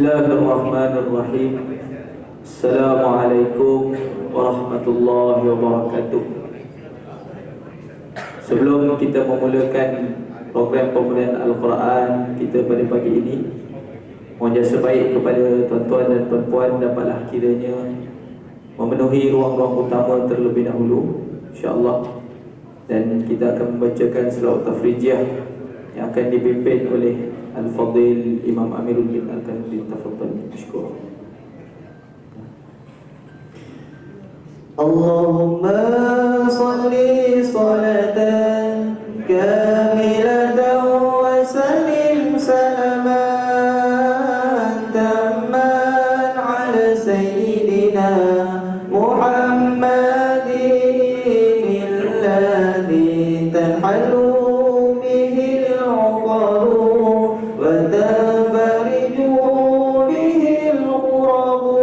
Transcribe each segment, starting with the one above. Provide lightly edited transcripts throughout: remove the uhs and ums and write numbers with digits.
Bismillahirrahmanirrahim. Assalamualaikum warahmatullahi wabarakatuh. Sebelum kita memulakan program pembelajaran Al-Quran kita pada pagi ini, mohon jasa baik kepada tuan-tuan dan puan-puan dapatlah kiranya memenuhi ruang-ruang utama terlebih dahulu, insya-Allah. Dan kita akan membacakan selawat tafrijiyah yang akan dipimpin oleh Al-Fadhil Imam Amirul bin Al-Kanudin. Tafadhal mashkur. Allahumma salli salatan kamilatan wa sallim salaman tamman ala sayyidina Muhammadin alladhi tanhalu bihi al-uqadu wa tafariju bihi al-qurabu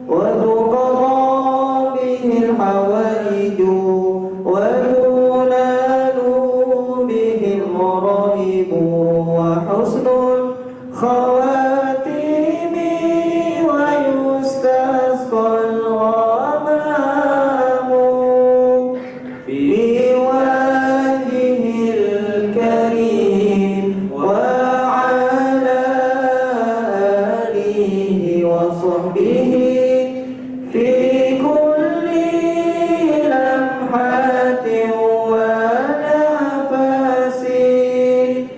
wa tuqadha bihi al-hawaiju wa tunalu bihi al-ghara'ibu wa husnul khawatimi wa yustasqal ghamamu bi wajhil karim wa ala alihi wa sahbihi fi kulli lamhatin wa nafasin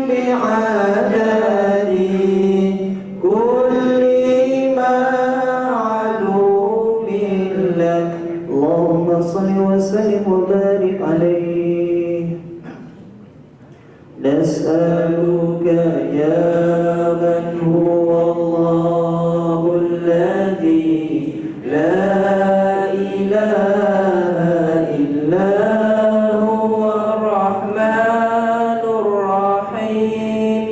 bi'adadi kulli ma'lumin lak. Allahumma salli wa sallim wa barik alaihi. Nas'aluka ya man huwa Allahu alladhi la ilaha illa huwa ar-rahmanur rahim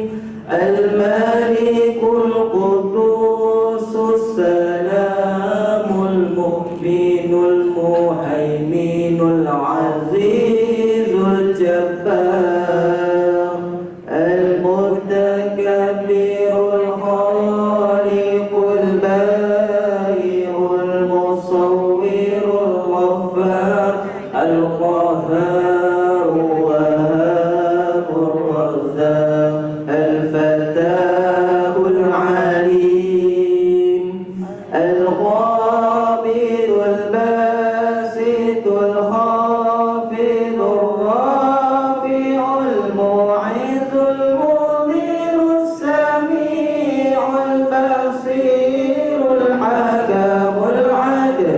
al-malikul qudusus salamul mu'minul muhaiminul azizul jabbar al-mutakabbirul khaliqul bari'ul musawwirul ghaffar al-qahhar wahhabur razzaq al-fattahul alim al-qabidul basitul khafidul rafi'ul mu'izzul mudhirus sami'ul basirul hakamul adl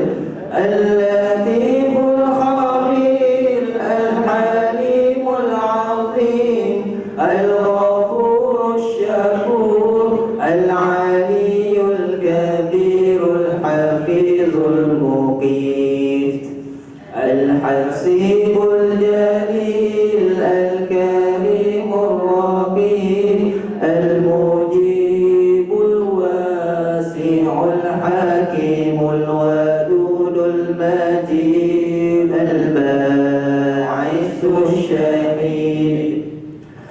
al-latiful khabir al-halimul azim al-ghafurus syakur al-aliyul kabirul hafizul muqit al-hasibul jalil al-karimur raqib al-mujibul wasi'ul hakimul wadudul majid al-ba'isul syahid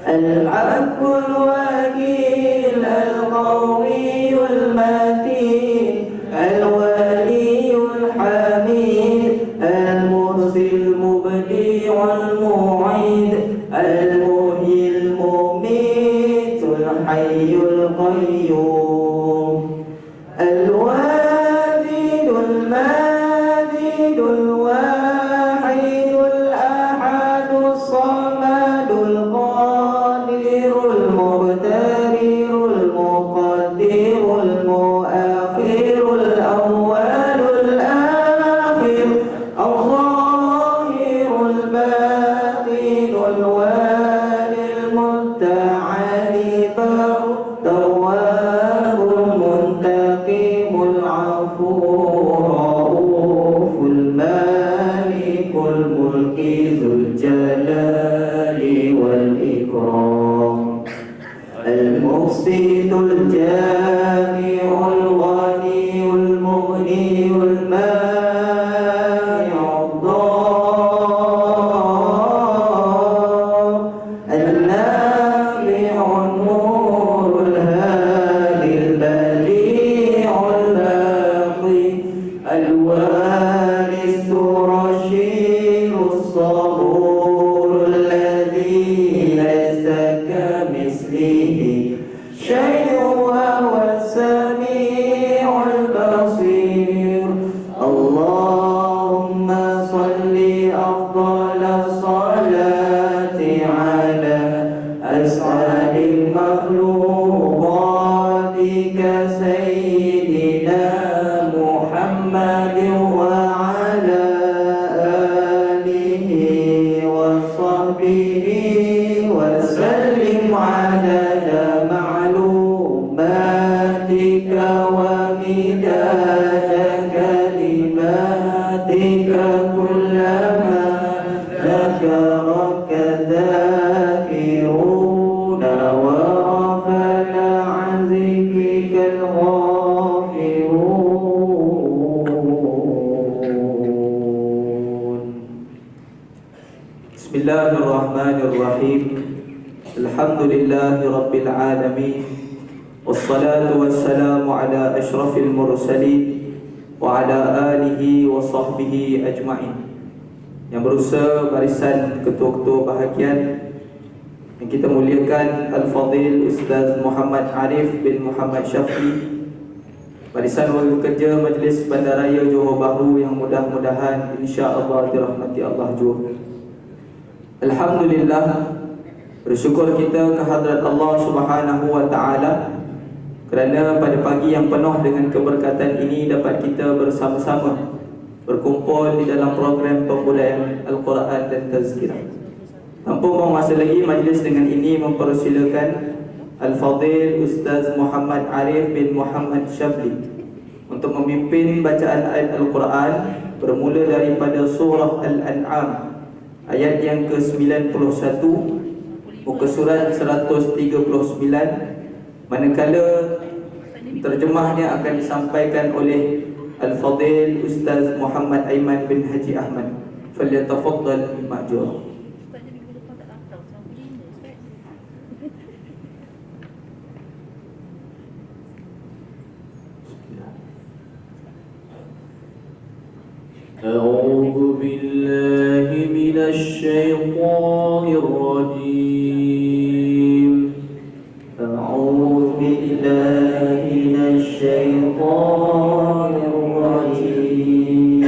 al-haqqul wakil al-qawiyul matin al-waliyul hamid al-mursil mubdi'ul mu'id al-muhyil mumitul hayyul qayyum al-wajidul majidul wahidul ahadus samadul qadirul muqtadirul muqaddirul muakhirul awwalul akhir al-zahirul batinul walil mutta'ali tawwabul muntaqimul afur rauful malikul mulki dzul jalali wal ikram al-muqsitul jami'ul ghaniyul mughniul mani'ud dar al-nafi'un ذكرك الغافلون. بسم الله الرحمن الرحيم. الحمد لله رب العالمين، والصلاة والسلام على أشرف المرسلين وعلى آله وصحبه أجمعين. Yang berusaha barisan ketua-ketua bahagian yang kita muliakan, Al-Fadhil Ustaz Muhammad Arif bin Muhammad Syafi, barisan wakil kerja Majlis Bandaraya Johor Bahru yang mudah-mudahan insya-Allah dirahmati Allah juga. Alhamdulillah, bersyukur kita kehadrat Allah Subhanahu wa taala kerana pada pagi yang penuh dengan keberkatan ini dapat kita bersama-sama berkumpul di dalam program pembulaian Al-Quran dan Tazkirah. Tanpa buang masa lagi, majlis dengan ini mempersilakan Al-Fadhil Ustaz Muhammad Arif bin Muhammad Syafli untuk memimpin bacaan ayat Al-Quran bermula daripada surah Al-An'am ayat yang ke-91 muka surat 139, manakala terjemahnya akan disampaikan oleh Al-Fadhil Ustaz Muhammad Aiman bin Haji Ahmad. Falyatafaddal ma'jur. أعوذ بالله من الشيطان الرجيم. أعوذ بالله من الشيطان الرجيم.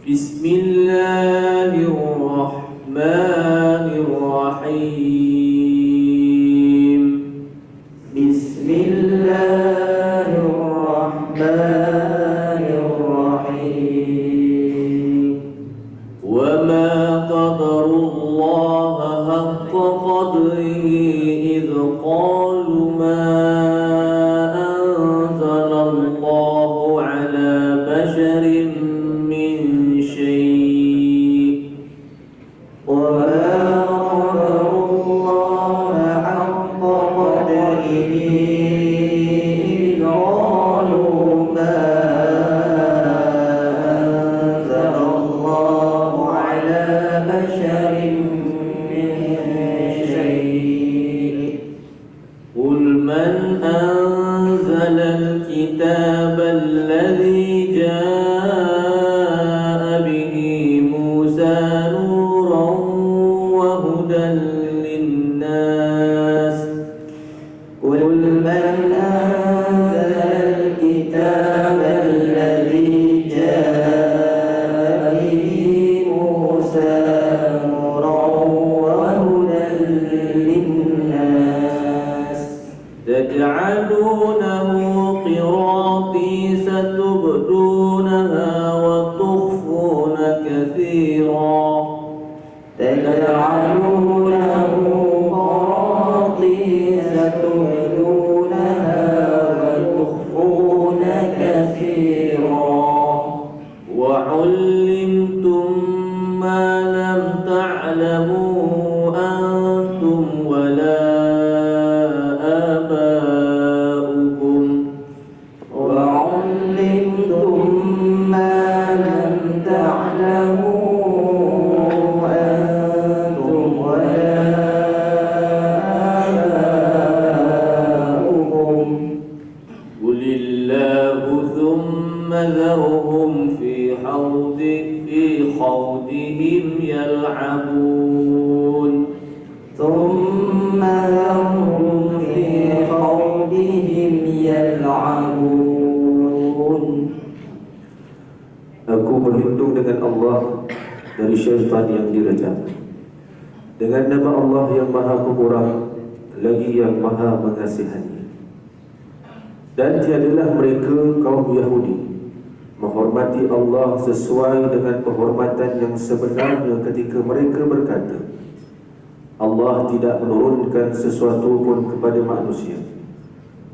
بسم الله الرحمن الرحيم. بسم الله الرحمن الرحيم. وما قدر الله حق قدره إذ قالوا ما أنزل الله على بشر من شيء. وما قدر الله حق قدره إذ قالوا ما أنزل الله على بشر من شيء. قل من أنزل الكتاب الذي جاء به موسى نورا وهدى للناس. قل من أنزل الكتاب الذي جاء به موسى نورا وهدى للناس. تجعلونه قراطيس تبدونها وتخفون كثيرا. تجعلونه قراطيس تبدونها وتخفون كثيرا. وعلمتم ما لم تعلموا أنتم ولا آباؤكم. وعلمتم ما لم تعلموا أنتم ولا آباؤكم. قل الله ثم ذرهم في خوضهم يلعبون. ثم ذرهم في خوضهم يلعبون. Aku berlindung dengan Allah dari syaitan yang direjam. Dengan nama Allah yang Maha Pemurah, lagi yang Maha Mengasihani. Dan tiadalah mereka kaum Yahudi menghormati Allah sesuai dengan penghormatan yang sebenarnya ketika mereka berkata, Allah tidak menurunkan sesuatu pun kepada manusia.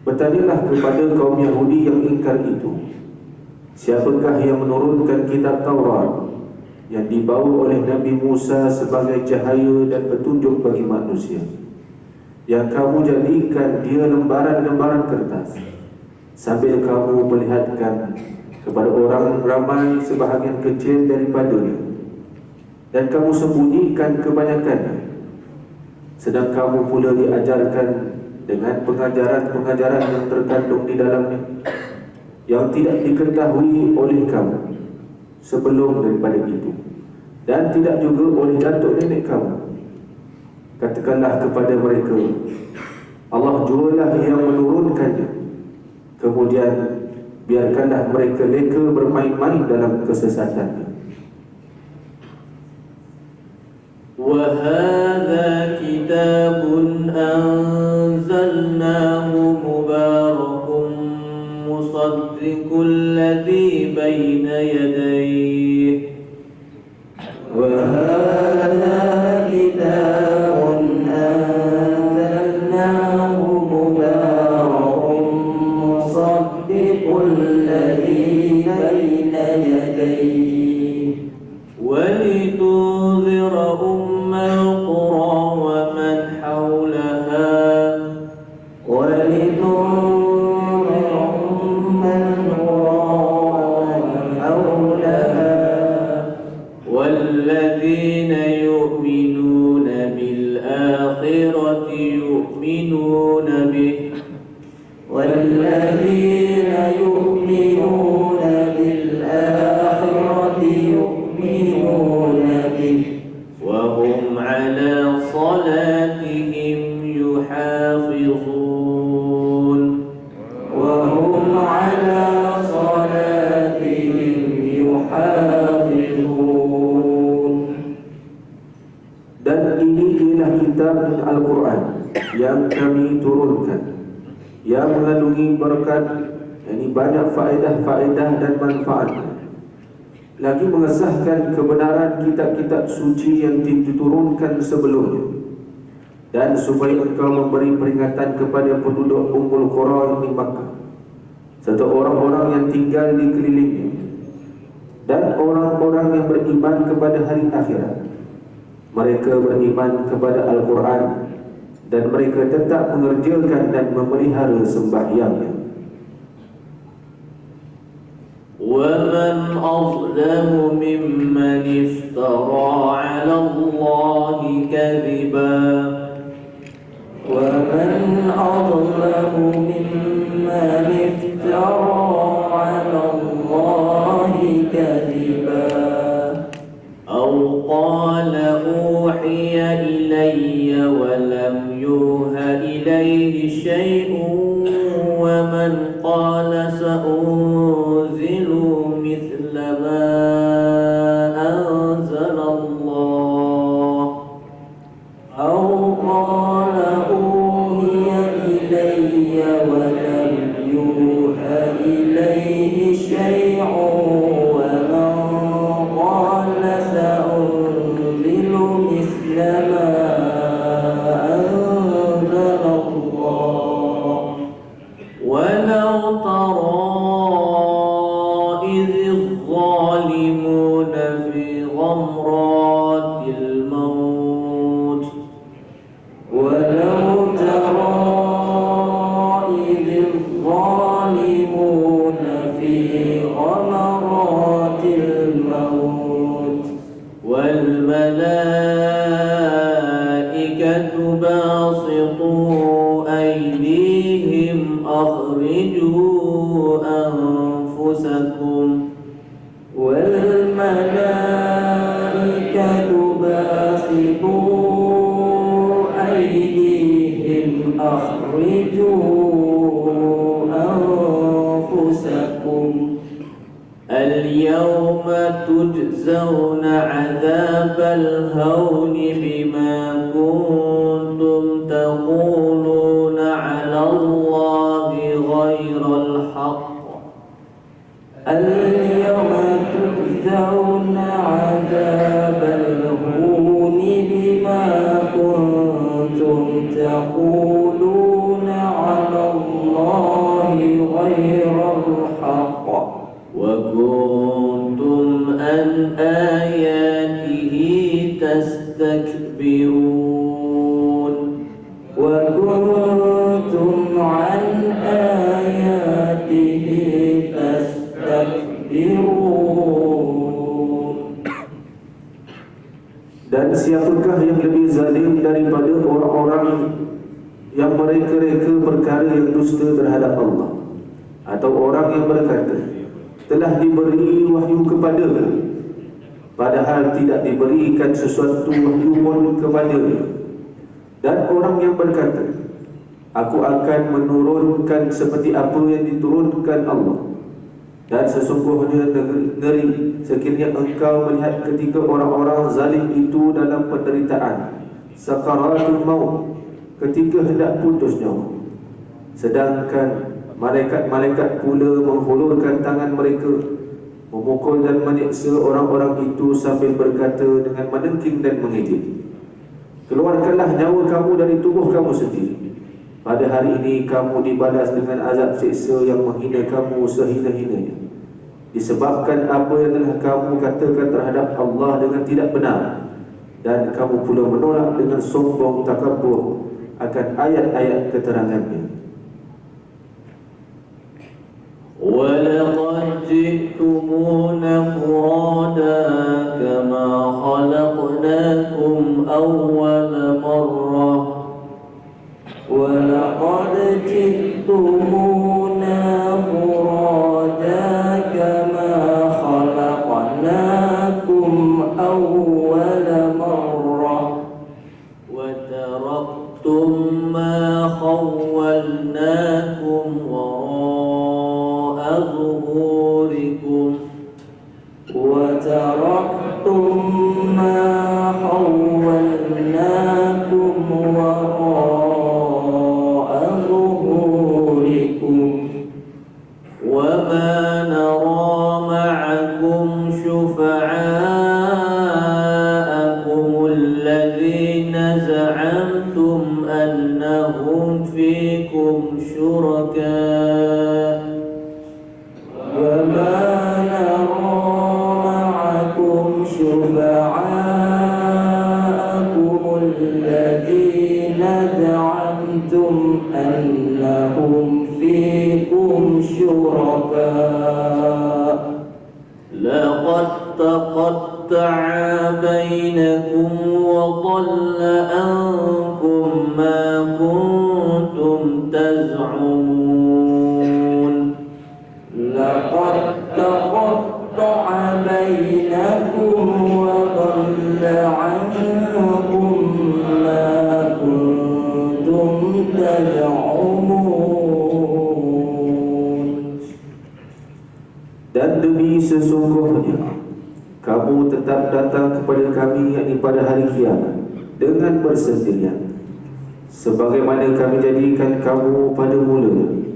Bertanyalah kepada kaum Yahudi yang ingkar itu, siapakah yang menurunkan kitab Taurat yang dibawa oleh Nabi Musa sebagai cahaya dan petunjuk bagi manusia? yang kamu jadikan dia lembaran-lembaran kertas, sambil kamu perlihatkan kepada orang ramai sebahagian kecil daripadanya, dan kamu sembunyikan kebanyakannya. Sedang kamu pula diajarkan dengan pengajaran-pengajaran yang terkandung di dalamnya, yang tidak diketahui oleh kamu sebelum daripada itu, dan tidak juga oleh datuk nenek kamu. Katakanlah kepada mereka, Allah jualah yang menurunkannya. Kemudian biarkanlah mereka leka bermain-main dalam kesesatannya. وَهَذَا كِتَابٌ أَنزَلْنَاهُ مُبَارَكٌ مُصَدِّقُ الَّذِي بَيْنَ يَدَيْهِ وهذا كتاب أنزلناه مبارك مصدق الذي بين يديه وَلِتُنذِرَ أُمَّ الْقُرَى وَمَنْ حَوْلَهَا ولتنذر أم القرى حولها وَالَّذِينَ يُؤْمِنُونَ بِالْآخِرَةِ يُؤْمِنُونَ بِهِ والذين يؤمنون بالآخرة يؤمنون به وَهُمْ عَلَى صَلَاتِهِمْ يُحَافِظُونَ وهم على صلاتهم يحافظون. Dan ini ialah kitab Al-Quran yang kami turunkan, yang mengandungi berkat, yakni banyak faedah-faedah dan manfaat, lagi mengesahkan kebenaran kitab-kitab suci yang diturunkan sebelumnya, dan supaya engkau memberi peringatan kepada penduduk Ummul Qura di Makkah serta orang-orang yang tinggal di kelilingnya, dan orang-orang yang beriman kepada hari akhirat. Mereka beriman kepada Al-Quran, dan mereka tetap mengerjakan dan memelihara sembahyangnya. وَمَنْ أَظْلَمُ مِمَّنِ افْتَرَى عَلَى اللَّهِ كَذِبًا ومن أظلم ممن افترى على الله كذبا أَوْ قَالَ أُوحِيَ إِلَيَّ وَلَمْ يُوحَ إِلَيْهِ شَيْءٌ وَمَنْ قَالَ سَأُنْزِلُ مِثْلَ مَا أَنزَلَ اللَّهُ أو قال أوحي إلي ولم يوحى إليه شيء ومن قال سأنزل مثل ما أنزل الله. ولو ترى إذ الظالمون في غمرات الموت ولو ترى إذ الظالمون في غمرات الموت والملائكة باسطوا أيديهم أخرجوا أنفسكم والملائكة باسطوا أيديهم أخرجوا أنفسكم اليوم تجزون عذاب الهون بما كنتم تقولون على الله غير الحق اليوم تجزون عذاب الهون بما كنتم تقولون على الله غير الحق وكنتم عن آياته تستكبرون perkara yang dusta terhadap Allah, atau orang yang berkata telah diberi wahyu kepada-Nya padahal tidak diberikan sesuatu wahyu pun kepada-Nya, dan orang yang berkata aku akan menurunkan seperti apa yang diturunkan Allah. Dan sesungguhnya ngeri sekiranya engkau melihat ketika orang-orang zalim itu dalam penderitaan sakaratul maut, ketika hendak putus nyawa, sedangkan malaikat-malaikat pula menghulurkan tangan mereka memukul dan menyiksa orang-orang itu sambil berkata dengan menengking dan mengejek, keluarkanlah nyawa kamu dari tubuh kamu sendiri. Pada hari ini kamu dibalas dengan azab siksa yang menghina kamu sehina-hinanya, disebabkan apa yang telah kamu katakan terhadap Allah dengan tidak benar, dan kamu pula menolak dengan sombong takabur akan ayat-ayat keterangannya. وَلَقَدْ جِئْتُمُونَا فُرَادَى كَمَا خَلَقْنَاكُمْ أَوَّلَ مَرَّةٍ وَلَقَدْ جِئْتُمُونَا فُرَادَى كَمَا خَلَقْنَاكُمْ أَوَّلَ مَرَّةٍ وَتَرَكْتُمْ مَا خَوَّلْنَاكُمْ وَرَاءَ ظُهُورِكُمْ وَتَرَكْتُمْ مَا خَوَّلْنَاكُمْ وَرَاءَ ظُهُورِكُمْ وَمَا نَرَى مَعَكُمْ شُفَعَاءَكُمُ الَّذِينَ زَعَمْتُمْ أَنَّهُمْ فِيكُمْ شُرَكَاءُ وَمَا نَرَى مَعَكُمْ شُفَعَاءَكُمُ الَّذِينَ زَعَمْتُمْ أَنَّهُمْ فِيكُمْ شُرَكَاءُ لَقَدْ تَقَطَّعَ بَيْنَكُمْ وَضَلَّ عَنكُمْ مَا كُنتُمْ تَزْعُمُونَ لَقَدْ تَقَطَّعَ بَيْنَكُمْ وَضَلَّ عَنكُمْ مَا كُنتُمْ تَزْعُمُونَ. Dan demi sesungguhnya kamu tetap datang kepada kami, yakni pada hari kiamat, dengan bersendirian, sebagaimana kami jadikan kamu pada mulanya,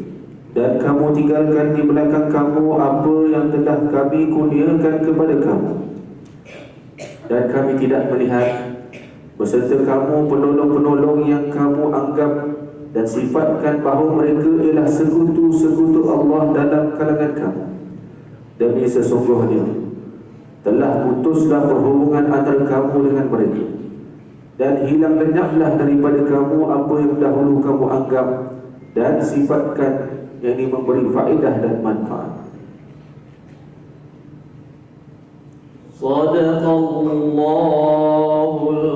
dan kamu tinggalkan di belakang kamu apa yang telah kami kurniakan kepada kamu. Dan kami tidak melihat beserta kamu penolong-penolong yang kamu anggap dan sifatkan bahawa mereka ialah sekutu-sekutu Allah dalam kalangan kamu. Demi sesungguhnya telah putuslah perhubungan antara kamu dengan mereka, dan hilang lenyaplah daripada kamu apa yang dahulu kamu anggap dan sifatkan, yang ini memberi faedah dan manfaat. Sadaqallahul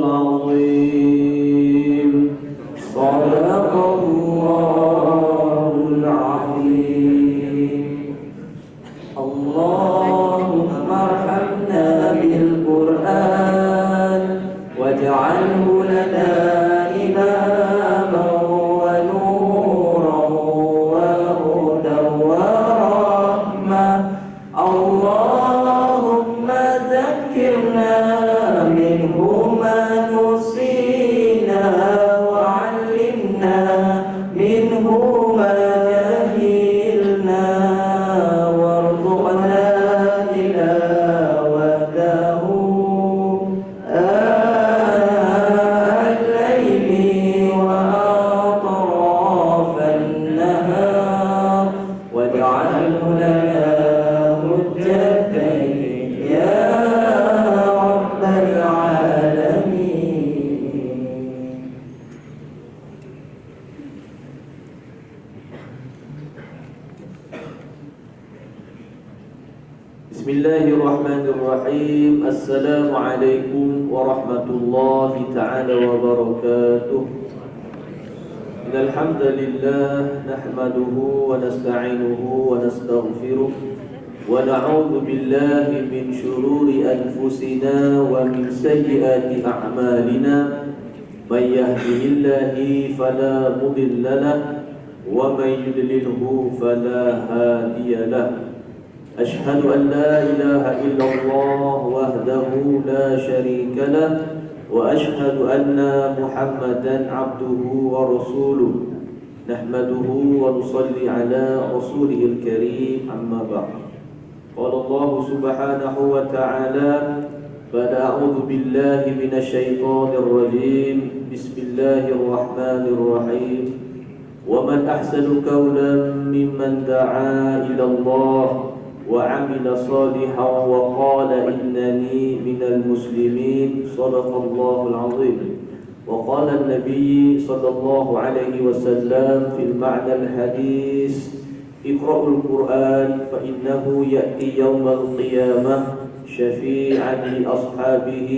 azim. Sadaqallahul azim. Allahumma arhamna bil Qur'an waj'alhu lana imaman wa nuran wa hudan wa rahmah. Allahumma dhakkirna minhu ma nusina wa 'allimna minhu ma jahilna warzuqna tilawatahu al-layli wa atrafan nahar waj'alhu lana hujjatan ya rabbal alamin. Bismillahirrahmanirrahim. Assalamualaikum warahmatullahi ta'ala wabarakatuh. إن الحمد لله نحمده ونستعينه ونستغفره ونعوذ بالله من شرور أنفسنا ومن سيئات أعمالنا من يهده الله فلا مضل له ومن يضلله فلا هادي له أشهد أن لا إله إلا الله وحده لا شريك له وأشهد أن محمدا عبده ورسوله نحمده ونصلي على رسوله الكريم أما بعد قال الله سبحانه وتعالى بعد أعوذ بالله من الشيطان الرجيم بسم الله الرحمن الرحيم ومن أحسن قولا ممن دعا إلى الله وعمل صالحا وقال إنني من المسلمين صدق الله العظيم وقال النبي صلى الله عليه وسلم في المعنى الحديث اقرأوا القرآن فإنه يأتي يوم القيامة شفيعا لأصحابه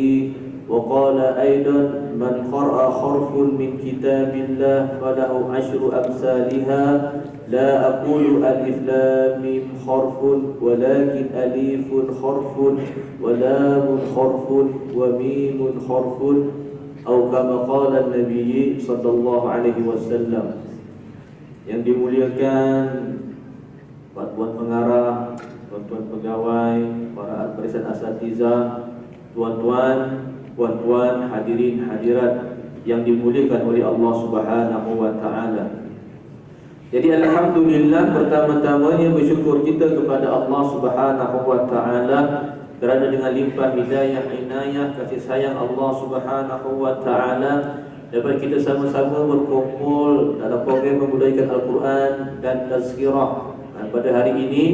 وقال أيضا من قرأ حرف من كتاب الله فله 10 أمثالها لا أقول ألف لام ميم حرف ولكن ألف حرف ولام حرف وميم حرف أو كما قال النبي صلى الله عليه وسلم. Yang dimuliakan tuan-tuan pengarah, tuan-tuan pegawai, para barisan asatizah, tuan-tuan, puan-puan, hadirin hadirat yang dimuliakan oleh Allah Subhanahu wa taala. Jadi alhamdulillah, pertama-tamanya bersyukur kita kepada Allah Subhanahu wa taala kerana dengan limpah hidayah, inayah, kasih sayang Allah Subhanahu wa taala dapat kita sama-sama berkumpul dalam program membudaykan Al-Quran dan tazkirah. Dan pada hari ini,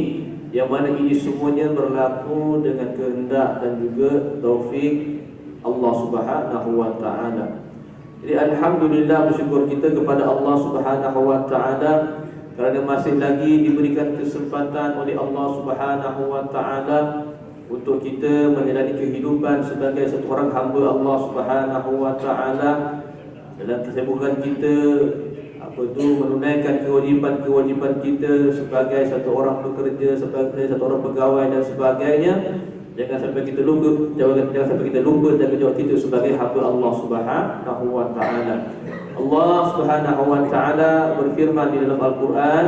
yang mana ini semuanya berlaku dengan kehendak dan juga taufik Allah Subhanahu wa taala. Jadi alhamdulillah, bersyukur kita kepada Allah Subhanahu wa taala kerana masih lagi diberikan kesempatan oleh Allah Subhanahu wa taala untuk kita menjalani kehidupan sebagai satu orang hamba Allah Subhanahu wa taala dalam kesibukan kita menunaikan kewajipan-kewajipan kita sebagai satu orang pekerja, sebagai satu orang pegawai dan sebagainya. Jangan sampai kita lupa, jangan sampai kita lupa tanggungjawab kita sebagai hamba Allah Subhanahu wa taala. Allah Subhanahu wa taala berfirman di dalam Al-Quran,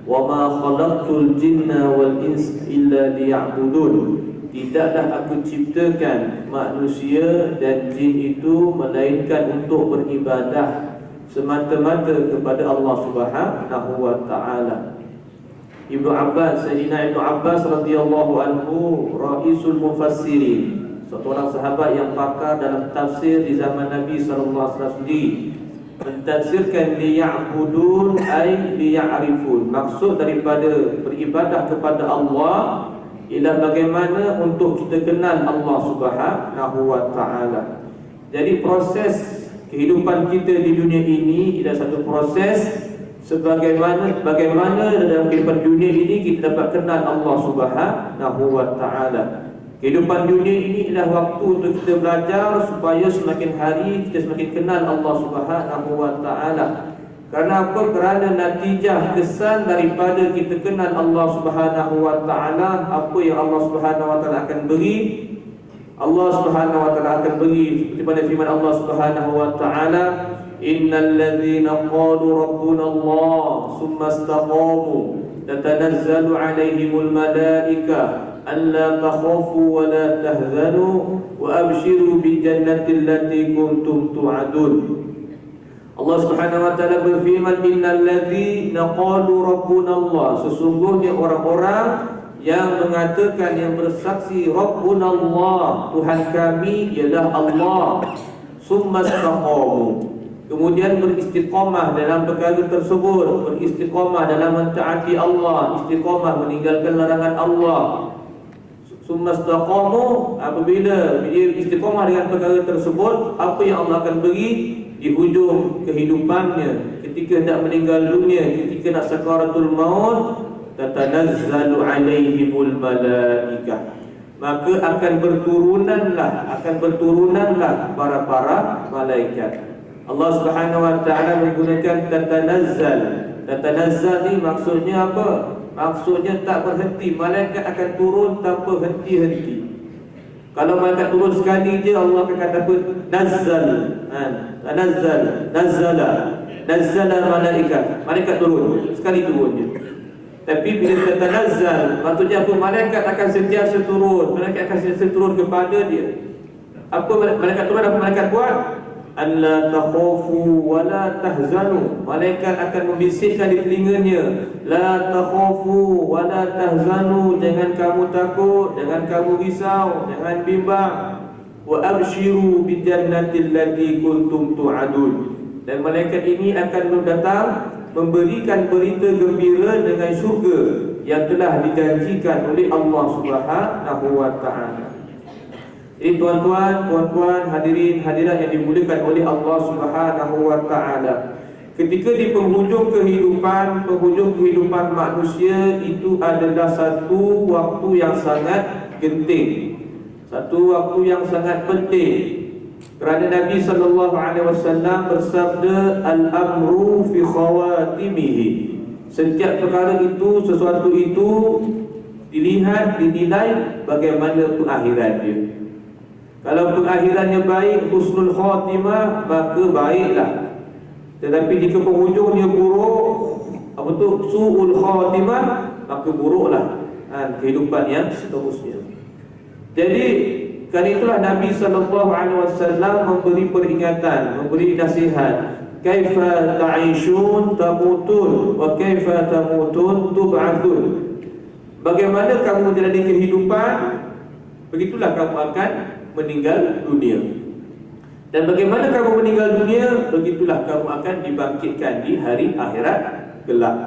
"Wa ma khalaqtul jinna wal insa illa liya'budun." Tidaklah aku ciptakan manusia dan jin itu melainkan untuk beribadah semata-mata kepada Allah Subhanahu wa taala. Ibnu Abbas, Sayyidina Ibnu Abbas radhiyallahu anhu, Raisul Mufassirin, satu orang sahabat yang pakar dalam tafsir di zaman Nabi sallallahu alaihi wasallam, mentafsirkan liya'budun ay liya'rifun. Maksud daripada beribadah kepada Allah ialah bagaimana untuk kita kenal Allah Subhanahu wa taala. Jadi proses kehidupan kita di dunia ini ialah satu proses bagaimana dalam kehidupan dunia ini kita dapat kenal Allah Subhanahu wa taala. Kehidupan dunia ini adalah waktu untuk kita belajar supaya semakin hari kita semakin kenal Allah Subhanahu wa taala. Kerana apa? Kerana natijah kesan daripada kita kenal Allah Subhanahu wa taala, apa yang Allah Subhanahu wa taala akan beri. Allah Subhanahu wa taala akan beri seperti pada firman Allah Subhanahu wa taala, innal ladzina qalu rabbuna Allah summa istaqamu tatanazzalu alaihimul malaika alla takhafu wa la tahzanu wa abshiru bil jannati allati kuntum tu'adun. Allah Subhanahu wa taala berfirman, innal ladzina qalu rabbuna Allah, sesungguhnya orang-orang yang mengatakan, yang bersaksi Rabbuna Allah, Tuhan kami ialah Allah, summa istaqamu, kemudian beristiqamah dalam perkara tersebut, beristiqamah dalam mentaati Allah, istiqamah meninggalkan larangan Allah. Summa istaqamu, apabila dia istiqamah dengan perkara tersebut, apa yang Allah akan beri di hujung kehidupannya, ketika nak meninggal dunia, ketika nak sakaratul maut, tatanazzalu alaihimul malaikah, maka akan berturunanlah para malaikat. Allah Subhanahu wa taala menggunakan tatanazzal. Tatanazzal ni maksudnya apa? Maksudnya tak berhenti. Malaikat akan turun tanpa henti-henti. Kalau malaikat turun sekali je, Allah akan kata apa? Nazzal. Tanazzal, nazzala. Nazzala malaikat. Malaikat turun. Sekali turun je. Tapi bila tatanazzal, maksudnya apa? Malaikat akan sentiasa turun. Malaikat akan sentiasa turun kepada dia. Apa malaikat turun? Apa malaikat buat? Alla takhafu wa la tahzanu. Malaikat akan membisikkan di telinganya, la takhafu wa la tahzanu, jangan kamu takut, jangan kamu risau, jangan bimbang. Wa abshiru bil jannati allati kuntum tu'adun. Dan malaikat ini akan datang memberikan berita gembira dengan syurga yang telah dijanjikan oleh Allah Subhanahu wa taala. Jadi tuan-tuan, puan-puan, hadirin, hadirat yang dimuliakan oleh Allah Subhanahu wa taala. Ketika di penghujung kehidupan manusia itu adalah satu waktu yang sangat genting. Satu waktu yang sangat penting. Kerana Nabi sallallahu alaihi wasallam bersabda, al-amru fi khawatimihi. Setiap perkara itu, sesuatu itu dilihat, dinilai bagaimana pengakhiran dia. Kalau pengakhirannya baik, husnul khatimah, maka baiklah. Tetapi jika penghujungnya buruk, apa tu, su'ul khatimah, maka buruklah kehidupan yang seterusnya. Jadi kerana itulah Nabi SAW memberi peringatan, memberi nasihat. Kaifa ta'ishun tamutun wa kaifa tamutun tub'atun. Bagaimana kamu menjalani kehidupan, begitulah kamu akan meninggal dunia. Dan bagaimana kamu meninggal dunia, begitulah kamu akan dibangkitkan di hari akhirat kelak.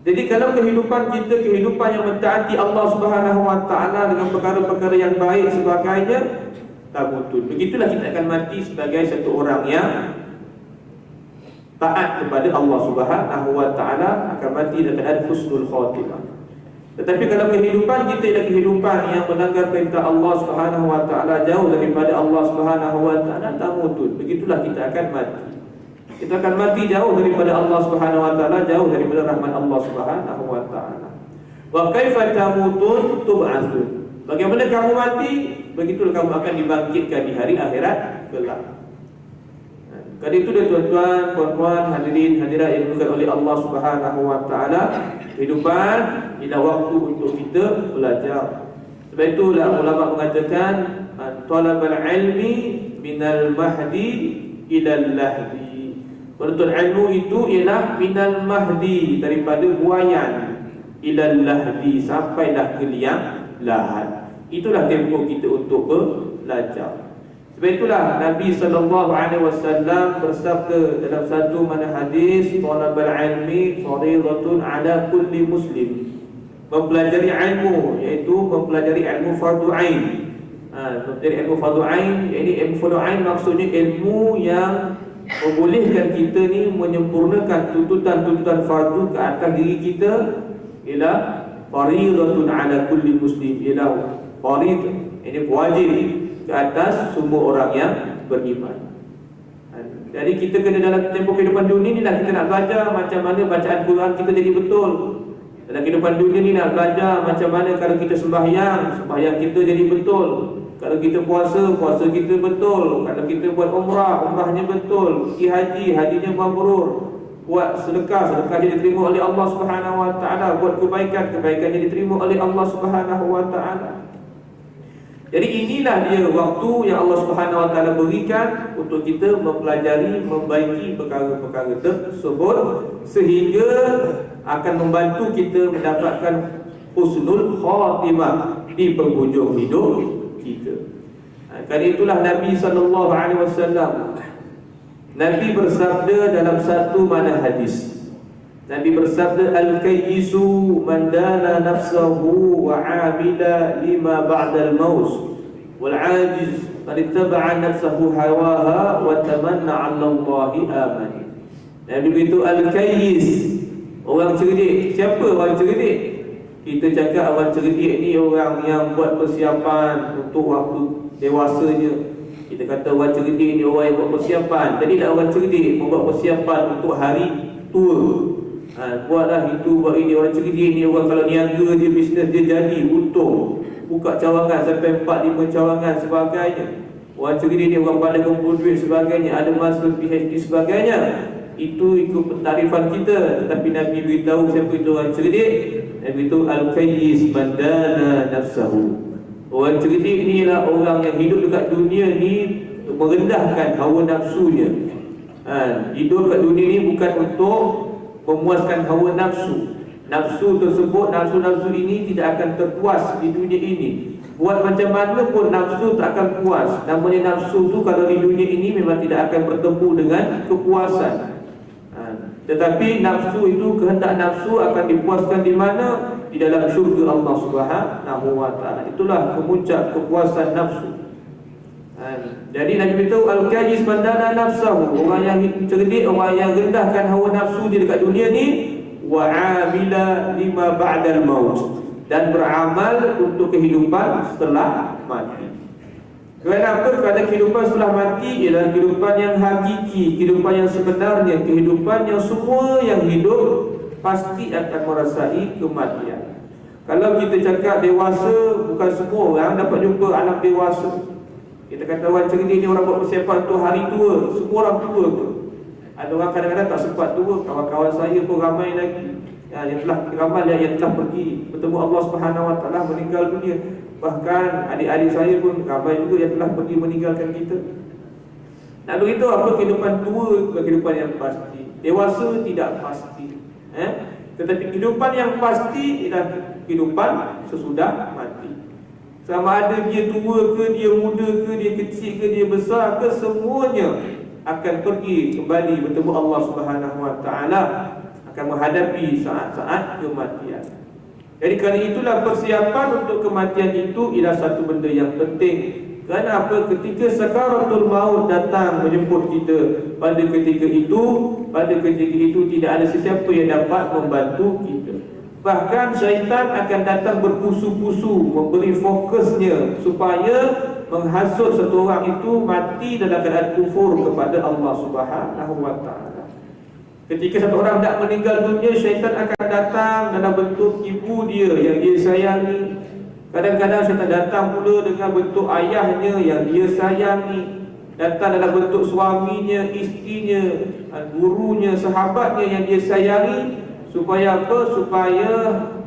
Jadi kalau kehidupan kita, kehidupan yang mentaati Allah Subhanahu wa taala dengan perkara-perkara yang baik sebagainya, tamutun. Begitulah kita akan mati sebagai satu orang yang taat kepada Allah Subhanahu wa taala, akan mati dengan husnul khatimah. Tetapi kalau kehidupan kita ialah kehidupan yang melanggar perintah Allah Subhanahu wa taala, jauh daripada Allah Subhanahu wa taala, tamutun. Begitulah kita akan mati. Kita akan mati jauh daripada Allah Subhanahu wa taala, jauh daripada rahmat Allah Subhanahu wa taala. Wa kaifa tamutun tub'atsun. Bagaimana kamu mati, begitulah kamu akan dibangkitkan di hari akhirat kelak. Karena itu dia tuan-tuan, puan-puan, hadirin, hadirat yang dimuliakan oleh Allah Subhanahu wa taala, kehidupan ialah waktu untuk kita belajar. Sebab itulah ulama mengatakan talabul ilmi minal mahdi ilal lahdi. Menuntut ilmu itu ialah minal mahdi, daripada buayan, ilal lahdi, sampailah ke liang lahat. Itulah tempoh kita untuk belajar. Sebab itulah Nabi SAW bersabda dalam satu mana hadis, talabul ilmi fariidatun ala kulli muslim. Mempelajari ilmu, iaitu mempelajari ilmu fardu ain. Mempelajari ilmu fardu ain, iaitu ilmu fardu ain maksudnya ilmu yang membolehkan kita ni menyempurnakan tuntutan-tuntutan fardu ke atas diri kita, ialah fariidatun ala kulli muslim, ialah farid, ini wajib ke atas semua orang yang beriman. Jadi kita kena dalam tempoh kehidupan dunia ni lah kita nak belajar macam mana bacaan Quran kita jadi betul. Dalam kehidupan dunia ni nak belajar macam mana kalau kita sembahyang kita jadi betul. Kalau kita puasa kita betul. Kalau kita buat umrahnya betul. Pergi hajinya mabrur. Buat sedekahnya diterima oleh Allah Subhanahu wa taala. Buat kebaikannya diterima oleh Allah Subhanahu wa taala. Jadi inilah dia waktu yang Allah Subhanahu wa taala berikan untuk kita mempelajari, membaiki perkara-perkara tersebut, sehingga akan membantu kita mendapatkan husnul khatimah di penghujung hidup kita. Kerana itulah Nabi SAW, Nabi bersabda dalam satu mana hadis, Nabi bersabda, al-kayyisu man dana nafsahu wa 'amila lima ba'da al-maut, wal 'ajiz man ittaba'a nafsahu hawaha wa tamanna 'ala Allahi aman. Nabi beritahu al-kayyis, orang cerdik. Siapa orang cerdik? Kita cakap orang cerdik ni orang yang buat persiapan untuk waktu dewasanya. Kita kata orang cerdik ni orang yang buat persiapan. Jadi tak orang cerdik membuat persiapan untuk hari tua. Buatlah itu, buat ini. Orang cerdik ni orang kalau niaga dia, bisnes dia jadi untung, buka cawangan sampai 4-5 cawangan sebagainya. Orang cerdik ni orang pandai kumpul duit sebagainya, ada masa PhD sebagainya. Itu ikut pentarifan kita. Tetapi Nabi beritahu siapa itu orang cerdik. Nabi beritahu al-kayyis man dana nafsahu. Orang cerdik ni ialah orang yang hidup dekat dunia ni merendahkan hawa nafsunya. Hidup dekat dunia ni bukan untuk memuaskan hawa nafsu. Nafsu tersebut, nafsu-nafsu ini tidak akan terpuas di dunia ini. Buat macam mana pun nafsu tak akan puas. Namanya nafsu tu kalau di dunia ini memang tidak akan bertemu dengan kepuasan. Tetapi nafsu itu, kehendak nafsu akan dipuaskan di mana? Di dalam syurga Allah Subhanahu wa ta'ala. Itulah kemuncak kepuasan nafsu. Jadi Nabi beritahu al-kayyis man dana nafsahu. Orang yang cerdik, orang yang rendahkan hawa nafsu di dekat dunia ni, wa amila lima ba'dal maut, dan beramal untuk kehidupan setelah mati. Kenapa? Kerana kehidupan setelah mati ialah kehidupan yang hakiki, kehidupan yang sebenarnya, kehidupan yang semua yang hidup pasti akan merasai kematian. Kalau kita cakap dewasa, bukan semua orang dapat jumpa anak dewasa. Kita kata orang cerdik ni orang buat persiapan untuk hari tua. Semua orang tua tu. Ada orang kadang-kadang tak sempat tua. Kawan-kawan saya pun ramai lagi yang telah ramai yang telah pergi bertemu Allah Subhanahu wa ta'ala, meninggal dunia. Bahkan adik-adik saya pun ramai juga yang telah pergi meninggalkan kita. Nak beritahu apa kehidupan tua, kehidupan yang pasti. Dewasa tidak pasti. Tetapi kehidupan yang pasti ialah kehidupan sesudah mati. Sama ada dia tua ke, dia muda ke, dia kecil ke, dia besar ke, semuanya akan pergi kembali bertemu Allah Subhanahu wa ta'ala, akan menghadapi saat-saat kematian. Jadi kerana itulah persiapan untuk kematian itu ialah satu benda yang penting. Kerana apa? Ketika sakaratul maut datang menjemput kita, pada ketika itu tidak ada sesiapa yang dapat membantu kita. Bahkan syaitan akan datang berpusu-pusu, memberi fokusnya supaya menghasut satu orang itu mati dalam keadaan kufur kepada Allah Subhanahu wa ta'ala. Ketika satu orang tak meninggal dunia, syaitan akan datang dalam bentuk ibu dia yang dia sayangi. Kadang-kadang syaitan datang pula dengan bentuk ayahnya yang dia sayangi. Datang dalam bentuk suaminya, isterinya, gurunya, sahabatnya yang dia sayangi. Supaya apa? Supaya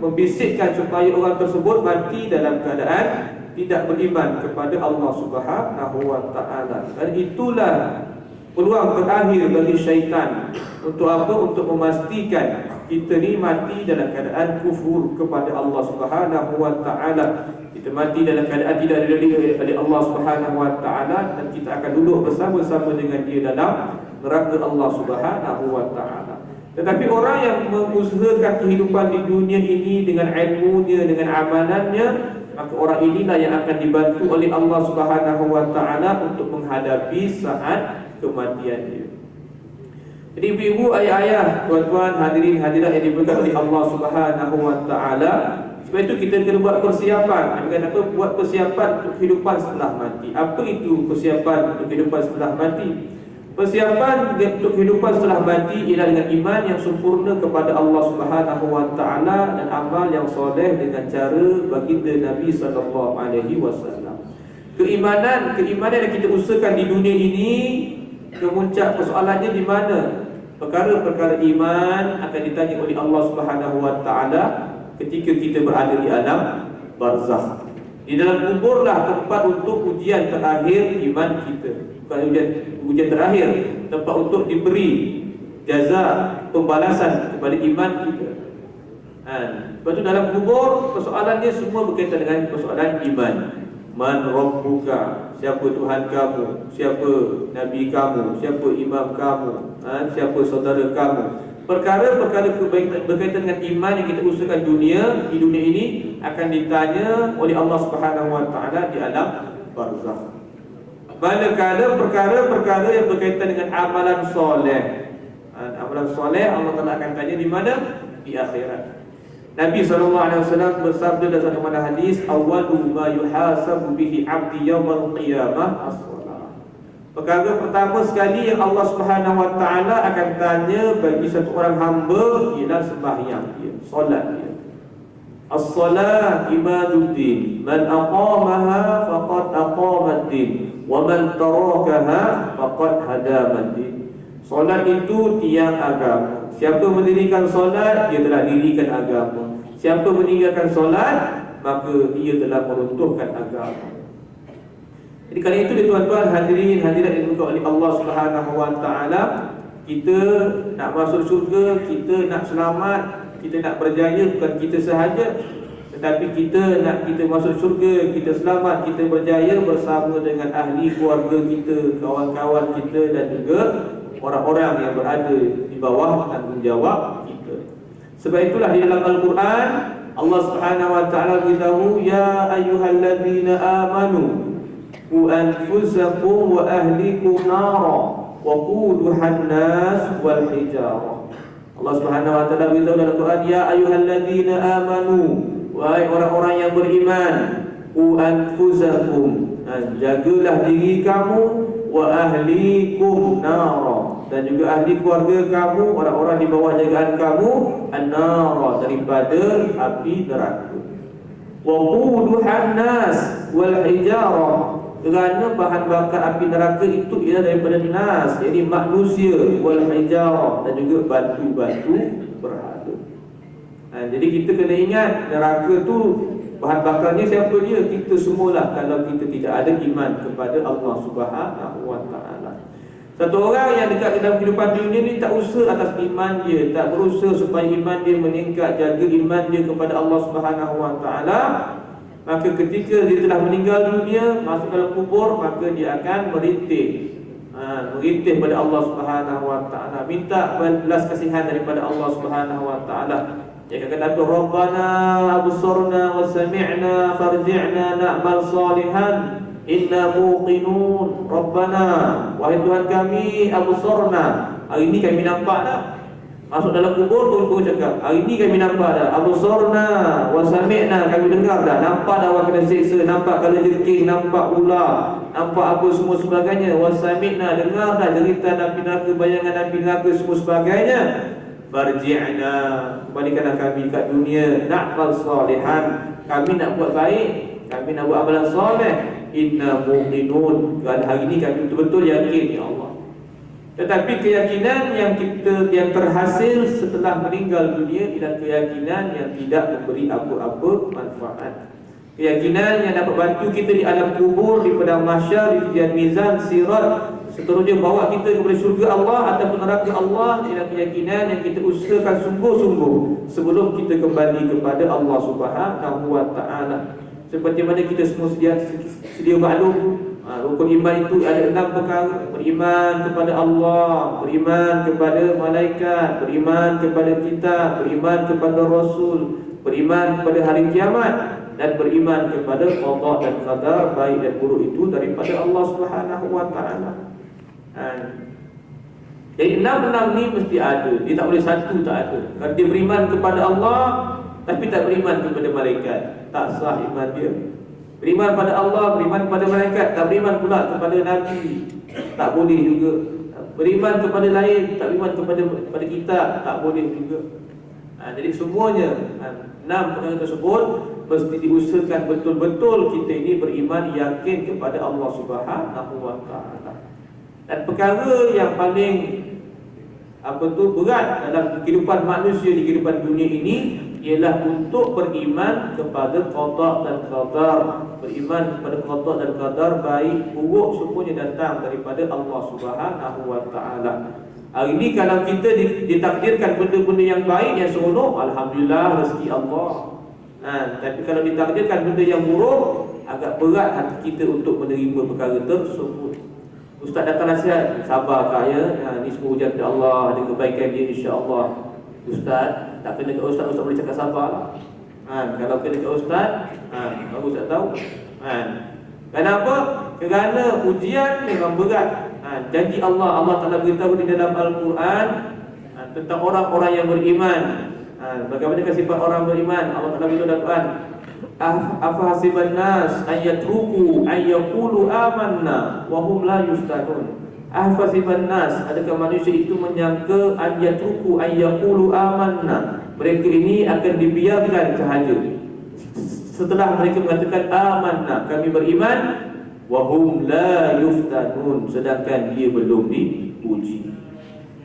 membisikkan supaya orang tersebut mati dalam keadaan tidak beriman kepada Allah Subhanahu wa ta'ala. Dan itulah peluang terakhir bagi syaitan. Untuk apa? Untuk memastikan kita ni mati dalam keadaan kufur kepada Allah Subhanahu wa ta'ala. Kita mati dalam keadaan tidak diridai oleh Allah Subhanahu wa ta'ala, dan kita akan duduk bersama-sama dengan dia dalam neraka Allah Subhanahu wa ta'ala. Tetapi orang yang mengusahakan kehidupan di dunia ini dengan ilmunya, dengan amalannya, maka orang inilah yang akan dibantu oleh Allah Subhanahu wa ta'ala untuk menghadapi saat kematian dia. Jadi ibu-ibu, ayah-ayah, tuan-tuan, hadirin hadirat yang diberkati oleh Allah Subhanahu wa ta'ala, sebab itu kita kena buat persiapan. Bukan apa? Buat persiapan untuk kehidupan setelah mati. Apa itu persiapan untuk kehidupan setelah mati? Persiapan untuk kehidupan setelah mati ialah dengan iman yang sempurna kepada Allah Subhanahu wa ta'ala dan amal yang soleh dengan cara baginda Nabi sallallahu alaihi wasallam. Keimanan yang kita usahakan di dunia ini, kemuncak persoalannya di mana? Perkara-perkara iman akan ditanya oleh Allah Subhanahu wa ta'ala ketika kita berada di alam barzakh. Di dalam kuburlah tempat untuk ujian terakhir iman kita. Bukan ujian terakhir, tempat untuk diberi jaza, pembalasan kepada iman kita. Sebab itu dalam kubur persoalannya semua berkaitan dengan persoalan iman. Man rabbuka, siapa Tuhan kamu, siapa Nabi kamu, siapa imam kamu, siapa saudara kamu. Perkara-perkara berkaitan dengan iman yang kita usahakan di dunia ini akan ditanya oleh Allah Subhanahu wa ta'ala di alam barzakh. Manakala perkara-perkara yang berkaitan dengan amalan soleh, amalan soleh Allah Ta'ala akan tanya di mana? Di akhirat. Nabi SAW bersabda dalam satu hadis, awwalu ma yuhasabu bihi 'abdi yawmal qiyamah as-salah. Perkara pertama sekali yang Allah Subhanahu Wa Taala akan tanya bagi satu orang hamba ialah sembahyang dia, solat dia. As-salat imaduddin, man aqamaha faqad aqamaddin, wa man tarakaha faqad hadamaddin. Solat itu tiang agama. Siapa mendirikan solat, dia telah dirikan agama. Siapa meninggalkan solat, maka dia telah meruntuhkan agama. Jadi kerana itu tuan-tuan hadirin hadirat yang dimuliakan oleh Allah Subhanahu Wa Taala, kita nak masuk syurga, kita nak selamat, kita nak berjaya, bukan kita sahaja, tetapi kita nak kita masuk syurga, kita selamat, kita berjaya bersama dengan ahli keluarga kita, kawan-kawan kita dan juga orang-orang yang berada di bawah tanggungjawab kita. Sebab itulah di dalam Al-Quran Allah Subhanahu Wa Taala beritahu, ya ayyuhalladzina amanu qu anfusakum wa ahlikum nara wa quduhan nas wal hijarah. Allah Subhanahu Wa Taala beritahu dalam Al-Quran, ya ayyuhalladzina amanu, wahai orang-orang yang beriman, qu anfusakum, jagalah diri kamu, wa ahlikum nara, dan juga ahli keluarga kamu, orang-orang di bawah jagaan kamu, an-nara, daripada api neraka. Wa quduhan nas wal hijarah, kerana bahan bakar api neraka itu ialah daripada nas, jadi manusia, wal hijarah, dan juga batu-batu berhala. Jadi kita kena ingat neraka tu bahan bakarnya siapa dia? Kita semualah kalau kita tidak ada iman kepada Allah Subhanahu Wa Taala. Satu orang yang dekat dalam kehidupan dunia ni tak usaha atas iman dia, tak berusaha supaya iman dia meningkat, jaga iman dia kepada Allah Subhanahu Wa Taala, maka ketika dia telah meninggal dunia, masuk dalam kubur, maka dia akan merintih pada Allah Subhanahu Wa Taala, minta belas kasihan daripada Allah Subhanahu Wa Taala. Dia kata, Rabbana absurna wa sami'na farji'na na'mal salihan inna muqinun. Rabbana, wahai Tuhan kami, absurna, hari ini kami nampak dah. Masuk dalam kubur, Tuhan cakap, hari ini kami nampak dah. Absurna wa sami'na, kami dengar dah, nampak dah orang kena siksa, nampak kala jengking, nampak ular, nampak apa semua sebagainya. Wa sami'na, dengar dah derita api neraka, bayangan api neraka semua sebagainya. Farji'na, kembalikanlah kami kat dunia, na'mal salihan, kami nak buat baik, kami nak buat amalan soleh, inna muqinun, dan hari ini kami betul-betul yakin, ya Allah. Tetapi keyakinan yang terhasil setelah meninggal dunia ialah keyakinan yang tidak memberi apa-apa manfaat. Keyakinan yang dapat bantu kita di alam kubur, di padang mahsyar, di tiang mizan, sirat, seterusnya bawa kita kepada syurga Allah ataupun neraka Allah, ialah keyakinan yang kita usahakan sungguh-sungguh sebelum kita kembali kepada Allah Subhanahu Wa Taala. Seperti mana kita semua sedia maklum, rukun iman itu ada 6 perkara: beriman kepada Allah, beriman kepada malaikat, beriman kepada kitab, beriman kepada Rasul, beriman kepada hari kiamat, dan beriman kepada qada dan qadar baik dan buruk itu daripada Allah Subhanahu Wa Taala. Jadi 6 ni mesti ada, dia tak boleh satu tak ada. Kalau dia beriman kepada Allah tapi tak beriman kepada malaikat, tak sah iman dia. Beriman pada Allah, beriman kepada malaikat, tak beriman pula kepada Nabi, tak boleh juga. Beriman kepada lain, tak beriman kepada kitab, tak boleh juga. Jadi semuanya 6 perkara tersebut mesti diusahakan betul-betul kita ini beriman, yakin kepada Allah Subhanahu Wa Taala. Dan perkara yang paling berat dalam kehidupan manusia di kehidupan dunia ini ialah untuk beriman kepada qada dan qadar, beriman kepada qada dan qadar baik buruk semuanya datang daripada Allah Subhanahu Wa Taala. Hari ini kalau kita ditakdirkan benda-benda yang baik, yang seronok, alhamdulillah, rezeki Allah. Tapi kalau ditakdirkan benda yang buruk, agak berat hati kita untuk menerima perkara tersebut. Ustaz datang nasihat, sabar kak ya, ni semua ujian dari Allah, ada kebaikan dia insya-Allah. Ustaz tak kena kat ustaz, ustaz boleh cakap sabar. Kalau kena kat ustaz, baru ustaz tahu. Kenapa? Kerana ujian memang berat. Janji Allah Taala beritahu di dalam Al-Quran tentang orang-orang yang beriman. Bagaimana sifat orang beriman? Allah Taala beritahu dalam Al-Quran, Afahasiban nas an yatruku an yaqulu amanna wa hum la yuftanun. Afahasiban nas, adakah manusia itu menyangka an yatruku an yaqulu amanna, mereka ini akan dibiarkan sahaja setelah mereka mengatakan amanna, kami beriman, wa hum la yuftanun, sedangkan dia belum diuji.